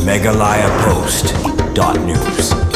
megalayapost.news.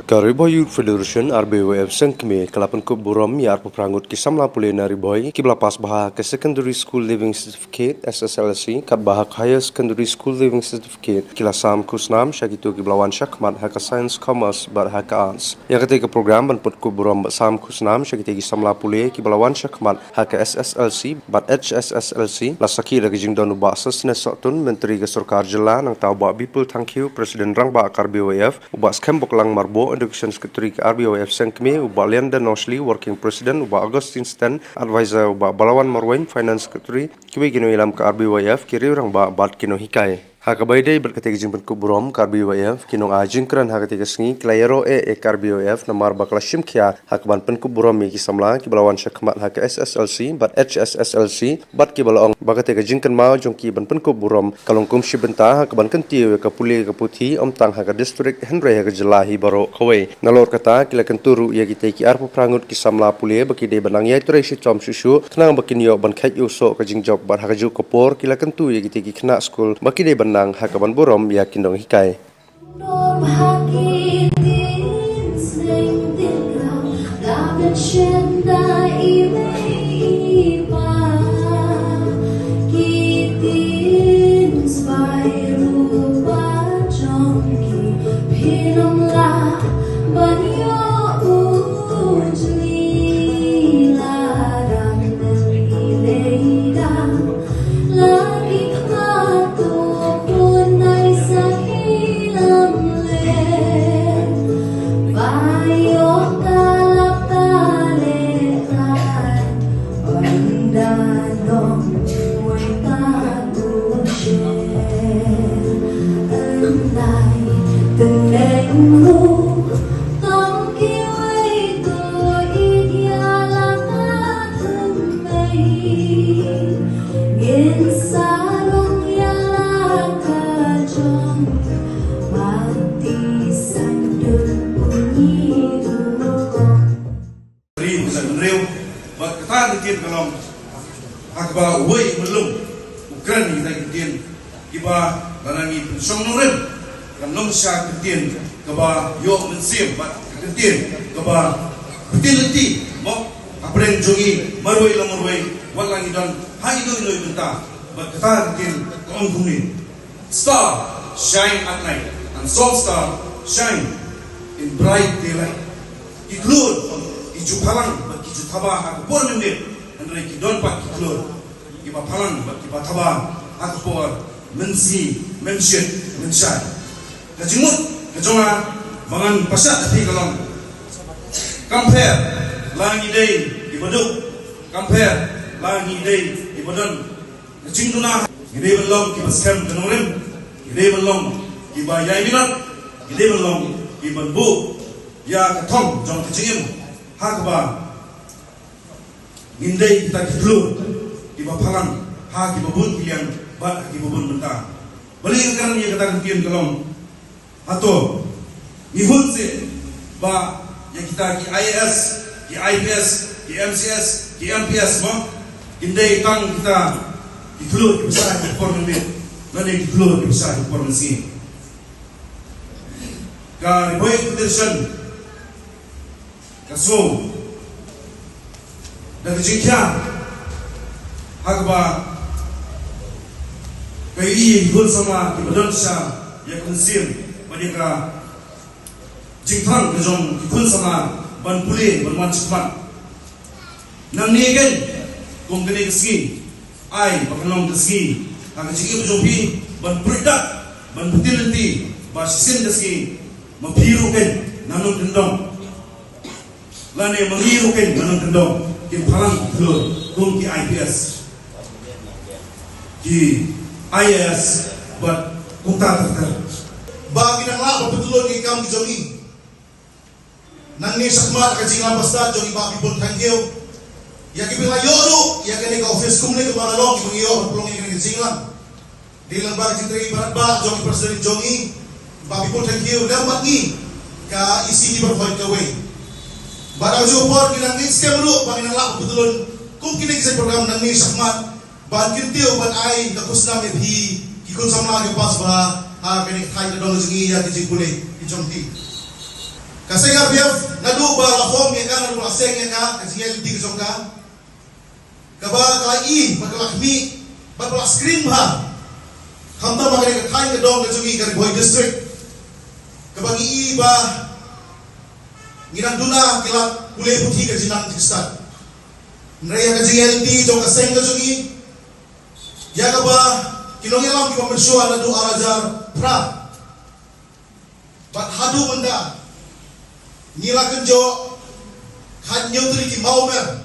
Kariboy Youth Federation RBWF Sengkme kelapan ke buram yar peperangut kisamla pule nariboy kibla pas bahak ke Secondary School Living Certificate SSLC kat bahak Higher Secondary School Living Certificate kila sam kusnam syakitu kiblawan syakmat haka Science Commerce bar haka Arts yang ketika program ban put ke buram sam kusnam syakiti kisamla pule kiblawan syakmat haka SSLC bat HSSLC lasaki lagi jing donu ba sesne sotun menteri ke Surkar Jela nang tau ba people thank you Presiden rang ba RBWF uba skembok lang marbo Education Secretary RBWF Sengkme uba Leander Noshley Working President uba Augustine Stan Advisor uba Balawan Marwain Finance Secretary kiwe gino ilam ke RBWF kiri orang ba bat kino hikai Hakabaydai berketika jimpan kuburom ke RBWF kinong ajingkran hakatika sengi kilayaro ke RBWF namar bakla shimkia hakaban pen kuburom mi kisamla kibalawan syakmat haka SSLC bat HSSLC bat kibalong bakatika jingkan mau jongki ban pen kuburom kalong kumshi benta hakaban kentiu ke puli ke puti omtang haka distrik Henry haka jelahi baro kawe nalor kata kila kenturu ya kita ki arpo prangut kisamla puli baki de banang ya turai si com susu kenang bakinyo ban kait usok ke jingjok bat haka ju kopor kila kentu ya kita ki kena school baki de nang hakaban burom yakin dong hikai. Kian kalau akba uai belum Ukraina kita kian kiba lanangi pensong nurin kanong sya kian kaba yo mensim bat kian kaba betiliti mo apren jongi marwai la marwai walang idon hai do benta bat kata kian kong kumin star shine at night and some star shine in bright daylight iklut ijupalang bat ijutaba ak por minit Andai kidon pak kiklor, kiba palang, kiba taba, akpor, mensi, mensyet, mensyai. Kajimut, kajonga, mangan pasat tapi kalong. Compare, langi day, ibaduk. Compare, langi day, ibadun. Kajing tuna, gede belong, kiba scam kenorim. Gede belong, kiba yai minat. Gede belong, kiba bu. Ya katong, jong kajingim. Hakba. Gindai kita kidlur di bapalang ha di babun pilihan bat di babun mentah balik kan dia kata kian kalong atau mihun se ba yang kita ki IAS ki IPS ki MCS ki MPS mo gindai tang kita kidlur di besar di kormen nanti kidlur di besar di kormen sini ka riboy federation kaso dan jika hagba kayi gol sama di badan sa ya konsim mereka jingtang kejong gol sama ban pule ban mancman nang nigen kong gene ski ai pakanong ski ang jigi bujopi ban product ban utility ba sin ski mapiruken nanong tendong lane mangiruken nanong tendong ki palang flor kung ki IPS ki IAS buat kung tatakar bagi nang laban betul ni kami jongi nang ni sakmat ka jinga basta jongi babi pun tangyo ya ki bila yoru ya kini ka office kumne ka manalong ki yo plong ni jinga di lang bar jintri barat ba jongi presiden jongi babi pun tangyo dapat ni ka isi di berhoy kawe Barang support kinang ni scam lu bagi nang laban betul kung kini sa program nang ni sakmat ban kintiyo ban ay tapos namin hi kikon sa mga pas ba ha kini thai na dong zingi ya kijing pule kijongti kasi nga biaf nadu ba la form ya kan ru aseng ya ka kijing LT kijongka kaba kai maglakmi bagla screen ha hamta magani ka thai na dong zingi ka Boy district kaba gi ba ngiran duna kila pule puthi ka jinang tistan nraya ka jingi LT jong aseng ka zingi ya kaba kinong ilam ki pamensua na do arajar pra bat hadu menda nila kenjo khan nyotri ki maumer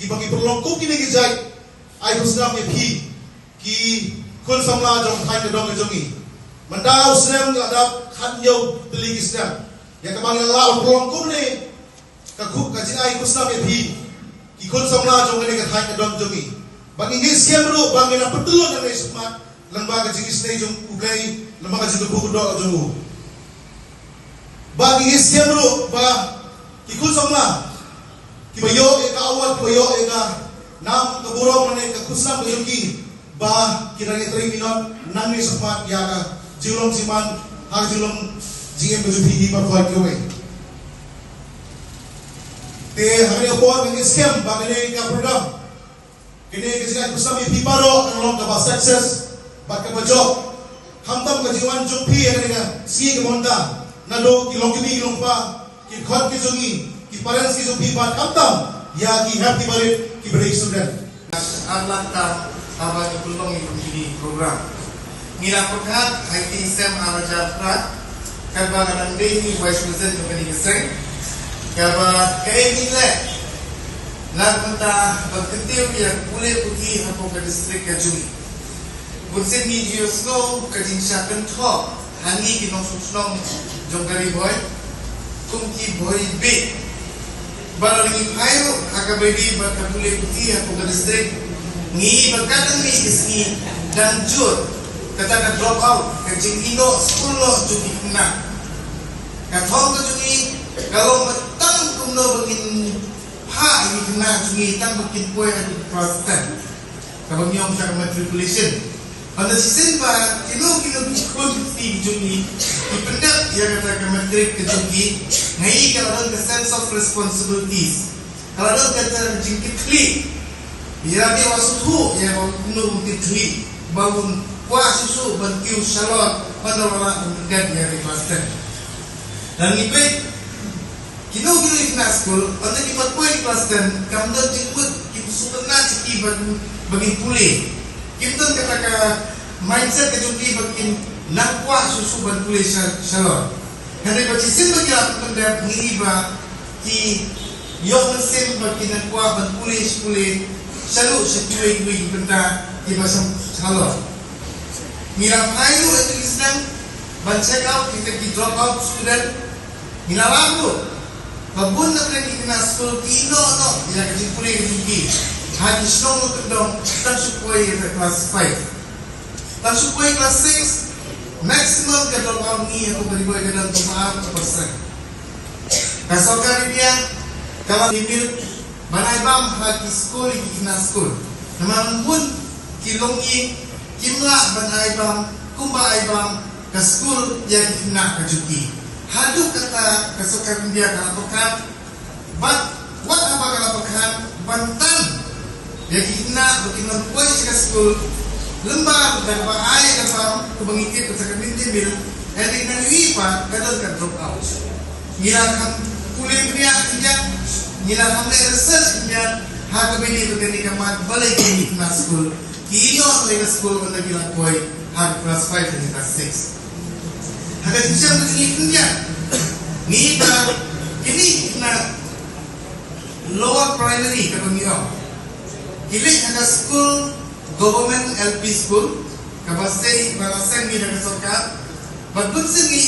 ki bagi perlongku kini ki jai ai husna me phi ki kun samla jong thai ke dong jongi menda usrem adap khan nyo tli ki sna ya kabang la perlongku ne ka khu ka jai husna me phi ki kun samla jong ne ka thai ke dong jongi bagi ngi siam ru bagi na petulun na ismat lembaga jingis na jong ugai lembaga jing buku do jong bagi ngi siam ru ba ikut samla ki bayo eka awal bayo eka nam keburong mane ka kusam bayongki ba kirani 3 minut nang ni sepat ya ka julong siman har julong jingem bejupi di pa khoi kowe te hari opor ngi siam ba ne ka program kini kisah kusam ipi paro ngelong ka success bat ka bajok hamtam ka jiwan jumpi ya ka si ka monda nado ki longkini ki longpa ki khot ki jongi ki parents ki jumpi bat hamtam ya ki happy barit ki break student Arlanta aba ibulong ini program ngira pekat IT SEM araja prat kaba kanang day vice president ng kanigaseng kaba kaini le Nagpunta pagkatiw yang pulih putih hapo ka district ka Jumi. Bunsin ni Diosno kajing siya kento hangi kinong susnong jong kari boy kung ki boy bit. Baraling ayo hakababi baka pulih putih hapo ka district ngi bagkatang ni isni dan jur kata ka drop out kajing ino school lo jugi kena. Katong ka jugi kalau matang kumno bagin ha ini kena jungi tang bikin kue ada protestan kabang yong sa matriculation pada season ba kino cikon ti jungi ipendak ya kata ka matrik ke jungi ngai kalau ka sense of responsibilities kalau kata jingkit kli ya dia wasutu ya kuno kitli bangun kuah susu bantiu salon pada wala menggad ya protestan dan ipe Kino ikna school, anda di matpoy di kelas 10, kamdan jemput, kita suka na ciki bagin pulih. Kita kata ka mindset ka jumpi bagin nakwa susu ban pulih salon. Kandi baci sim bagi aku pendap ngiba ki yok sim bagi nakwa ban pulih salu setuai benda di basam salon. Miram ayu itu Islam ban check out kita ki drop out student milawamu. Babun na kini kena school kino no ya kasi puli kini hadis no kedong tak supaya ke kelas 5 tak supaya kelas 6 maximum kedong orang ni aku beri boy kedong tumaam ke persen kasokan dia kalau dimil banai bam hati school kina school naman pun kilongi kimla banai bam kumba bam ke school yang kina kajuki hadu kata kesukaan dia kalau pekan, buat apa kalau pekan bantan, dia kena bagaimana polis ke sekolah, lembab dan apa ayat apa kebangkit kesukaan bintimil, hari ini wipa kadang kan drop out, ngilakan kuliah dia tidak, ngilakan research dia, hak bini begini kamat balik ke sekolah, kino ke sekolah untuk bilang boy hak kelas 5 dan kelas 6. Ada bisa begini dia, ni ini na lower primary kapag niyo. Kili ada school government LP school, kabasay barasay ni nagasoka. Pagpunsin ni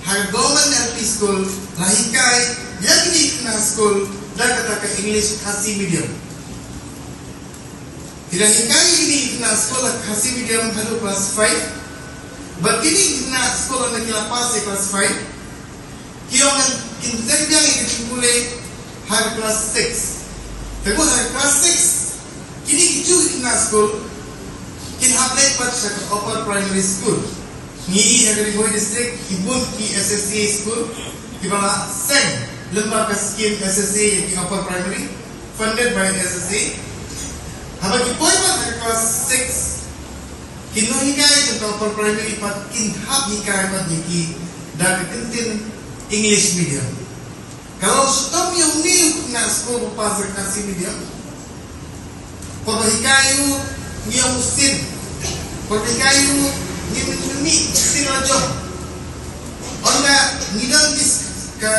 har government LP school, lahikay yang ni na school dapat ka English kasi medium. Tidak hikay ini na school kasi medium halu class 5. Begini na sekolah na kilapas kelas 5. Kiyong kintek dia ikutule har kelas 6. Tapi har kelas 6 kini itu na sekolah kin apply pat sa upper primary school. ngi Gari Boy District ibun ki SSA school kibala seng lembaga scheme SSA yang upper primary funded by SSA haba ki boy ba class 6 kinuhigay sa upper primary pat kinhap hikay pat ki dari tintin English medium kalau sudah yung ni na school papasok kasi medium pabahikayo ngiyong sin pabahikayo ni sinajong onda nidang dis ka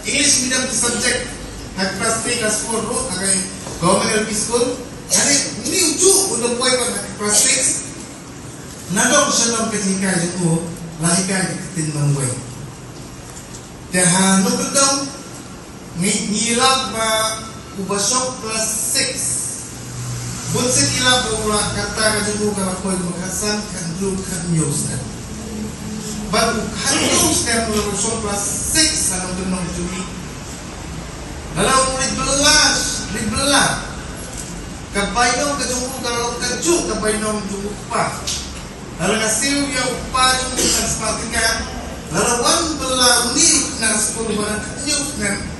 English medium subject hag class 3 class 4 ro agay government LP school ani ni uju udah boy pa class 6 nadong siya lang kasi hikayo ko lahikayo kitin ng boy kaya nung daw nilab ba ubasok class 6 bunsit ilab ba ula kata kajugu kalakoy makasan kanju kanyos na baru kanyos na ubasok class 6 sa nung dunong juli dalam ribelas kapay nung kajugu kalakot kanju kapay nung jugu pa lalu nasiw yung pa yung transportikan lalawan belah ni na sekolah barang kanyos na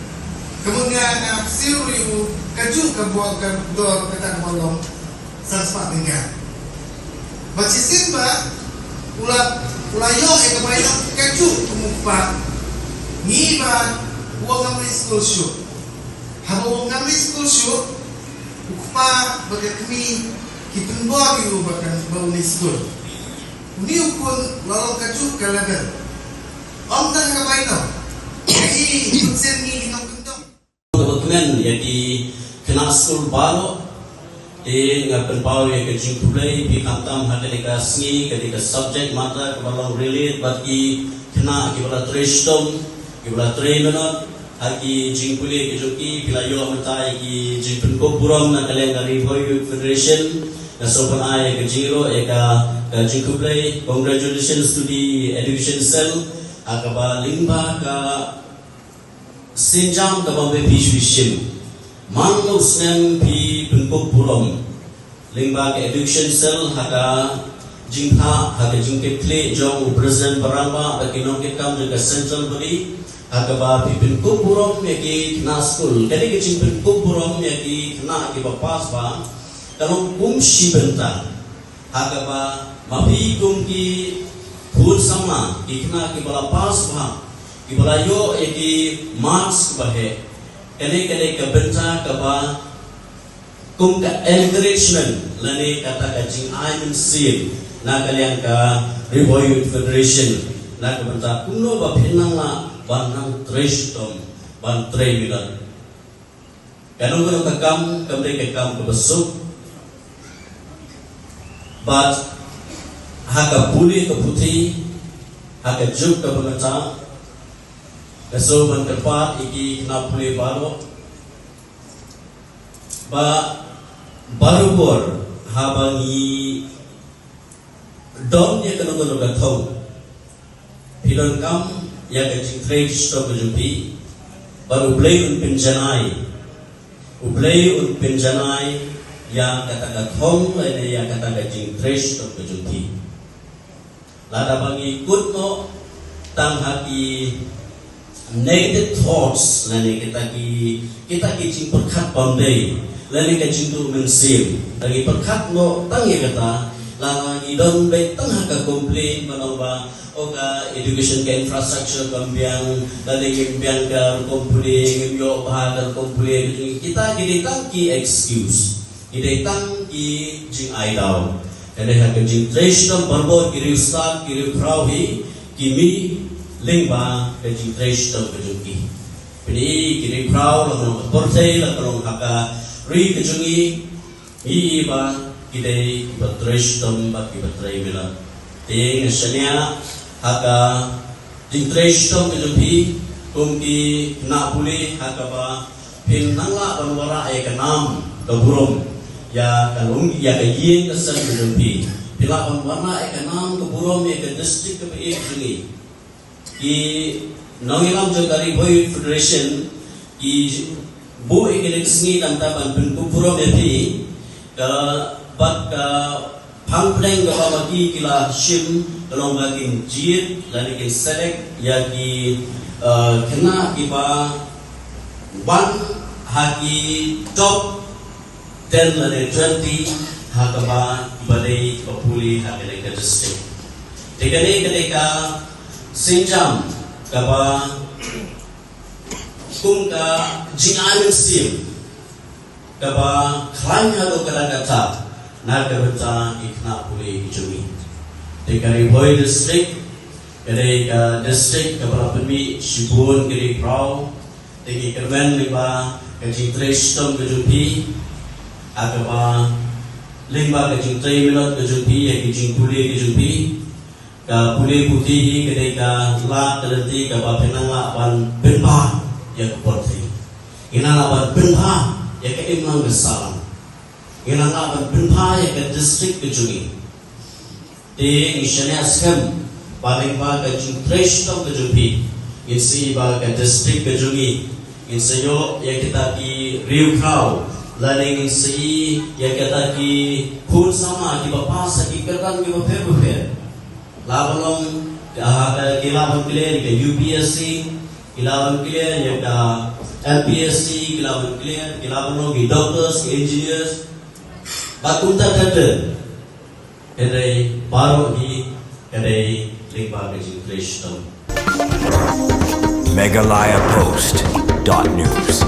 kemudian nafsir ribu kaju kebuang kedor kata bolong sanspa tinggal bacisin ba ulayo kebayang kaju kumupa ngiba uang ngamli school shoot habo ngamli school shoot ukpa bagat kami kipenbuang ibu bahkan bau ni school uni ukun lalu kaju kalagan om tan kebayang jadi kunsen ni teman-teman jadi kena school baru ngapain power yang kecil tulai di kantam ketika seni ketika subjek mata kebalang relate bagi kena kibala trestom kibala tremenot hagi jingpuli kejoki pilayo mentai ki jingpun kopuram na kalian dari Boy Youth Federation na sopan ay kejiro eka jingkulai congratulations to the education cell akaba limba ka Sinjam kabambe pishwishim Manglo snem pi penkop purom Lingba ke education cell haka jingha haka jingke kle jong present barangba bagi nongke kam juga central beri haka ba pi penkop purom yaki kena school kali ke jing penkop purom yaki kena ki bapas ba kalau kumshi benta haka ba mapi kumki phul sama ikna ki balapas ba Ibalayo edi marks bahe kene kebenca kaba kum ka encouragement lani kata kajing aimen sim na kalian ka Boy Youth Federation na kebenca kuno ba pinang la banang trestom ban tre milan kanong kuno kakam kamre kakam kabasuk but haka puli kaputi haka juk kabenca Kaso mentepat iki kena pulih baru ba baru bor habangi dom dia kena guna gatau pilon kam ya kecing trade stop jumpi baru play un penjanai yang kata gatau lain yang kata kecing trade stop jumpi lada bangi kutno tang hati negative thoughts lani kita ki jing perkat pandai lani ka jing tu mensim lagi perkat no tang ya kata lagi don be tang ka complain manoba oga education ka infrastructure kambiang lani kambiang ka complain ngyo bahag complain kita ki tang ki excuse kita tang ki jing aidaw kane ha ka jing traditional barbor ki start ki prauhi kimi lingba kajing trestom kajuki pini kini proud lang portay lang kalong haka ri kajungi iiba kidai iba trestom bat iba tray bila ting asanya haka jing trestom kajuki kung ki napuli haka ba pinangla banwara ay kanam kaburom ya kalong ya kayin kasan kajuki pila banwara ay kanam kaburom ya ka district ka kajungi ki nangilam jo Gari Boy Youth Federation ki bu ekelexni tantaban penkumpuro mepi ka bat ka pangpleng ka bagi kila shim kalau makin jid lagi kin select yagi kena kiba one haki top 10 lagi 20 hakaba ibadai papuli hakale ke district tekane ketika sinjam kaba kungka jingalim sim kaba kranya do kadangata nagabata ikna puli ijumi tekari boy district ketika district kaba pemi shibun kiri prau teki kermen liba kajing trestom kejumpi akaba limba kajing tray minot kejumpi ya kajing puli kejumpi ka puli putih ketika la keleti kaba penangla ban benpa ya keporti inala ban benpa ya ke imam besalam inala ban benpa ya ke district kejungi di misalnya skam paling ba kajing trestom kejumpi insi ba ke district kejungi insayo ya kita di Rio Krau laling insi ya kita di pun sama di bapa sakit kertan di bapa beber labalong kilaban clear ke UPSC kilaban clear ya ke LPSC kilaban clear kilaban ke doctors ke engineers bakunta kata kedai baru di kedai limba registration Meghalaya Post.news